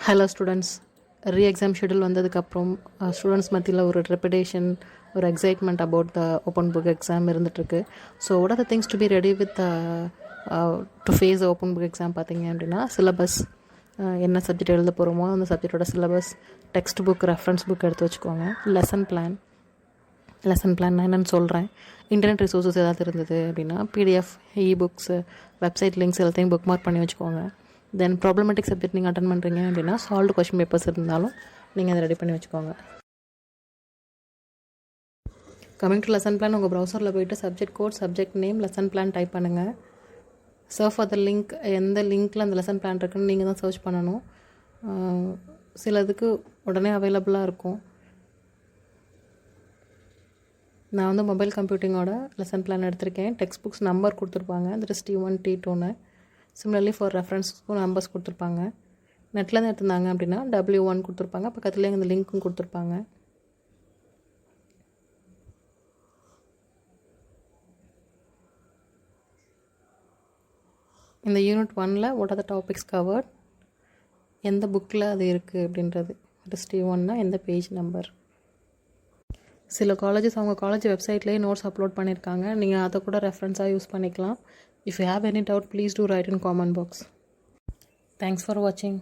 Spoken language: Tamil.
Hello students, re exam schedule வந்ததுக்கப்புறம் ஸ்டூடெண்ட்ஸ் மத்தியில் ஒரு ரெப்புடேஷன், ஒரு excitement about the open book exam இருந்துகிட்ருக்கு. So what are the things to be ready with to face open book exam பார்த்தீங்க அப்படின்னா, சிலபஸ், என்ன சப்ஜெக்ட் எழுத போகிறோமோ அந்த சப்ஜெக்டோட syllabus, text book, reference book எடுத்து வச்சுக்கோங்க. லெசன் பிளான் நான் என்னென்னு சொல்கிறேன். இன்டர்நெட் ரிசோர்ஸஸ் ஏதாவது இருந்தது அப்படின்னா பிடிஎஃப், இ-புக்ஸு, வெப்சைட் லிங்க்ஸ் எல்லாத்தையும் புக் மார்க் பண்ணி வச்சுக்கோங்க. தென் ப்ராப்ளமேட்டிக் சப்ஜெக்ட் நீங்கள் அட்டன் பண்ணுறீங்க அப்படின்னா சால்வ்டு கொஷின் பேப்பர்ஸ் இருந்தாலும் நீங்கள் அதை ரெடி பண்ணி வச்சுக்கோங்க. கமிங் டு லெசன் பிளான், உங்கள் ப்ரௌசரில் போய்ட்டு subject code, subject name, lesson plan type பண்ணுங்கள். Search for the link. எந்த லிங்க்கில் அந்த லெசன் பிளான் இருக்குன்னு நீங்கள் தான் சர்ச் பண்ணணும். சிலதுக்கு உடனே அவைலபிளாக இருக்கும். நான் வந்து மொபைல் கம்ப்யூட்டிங்கோட லெசன் பிளான் எடுத்திருக்கேன். டெக்ஸ்ட் புக்ஸ் நம்பர் கொடுத்துருப்பாங்க, தட் இஸ் T1 T2ன்னு. சிமிலர்லி ஃபார் ரெஃபரன்ஸ்க்கும் நம்பர்ஸ் கொடுத்துருப்பாங்க. நெட்லேருந்து எடுத்திருந்தாங்க அப்படின்னா W1 கொடுத்துருப்பாங்க, பக்கத்துலேயே அந்த லிங்க்கும் கொடுத்துருப்பாங்க. இந்த யூனிட் 1ல் what are the topics covered, எந்த புக்கில் அது இருக்குது அப்படின்றது, தட் இஸ் T1னா எந்த பேஜ் நம்பர். சில காலேஜஸ் அவங்க காலேஜ் வெப்சைட்லேயே நோட்ஸ் அப்லோட் பண்ணியிருக்காங்க, நீங்கள் அதை கூட ரெஃபரன்ஸாக யூஸ் பண்ணிக்கலாம். If you have any doubt, please do write in comment box. Thanks for watching.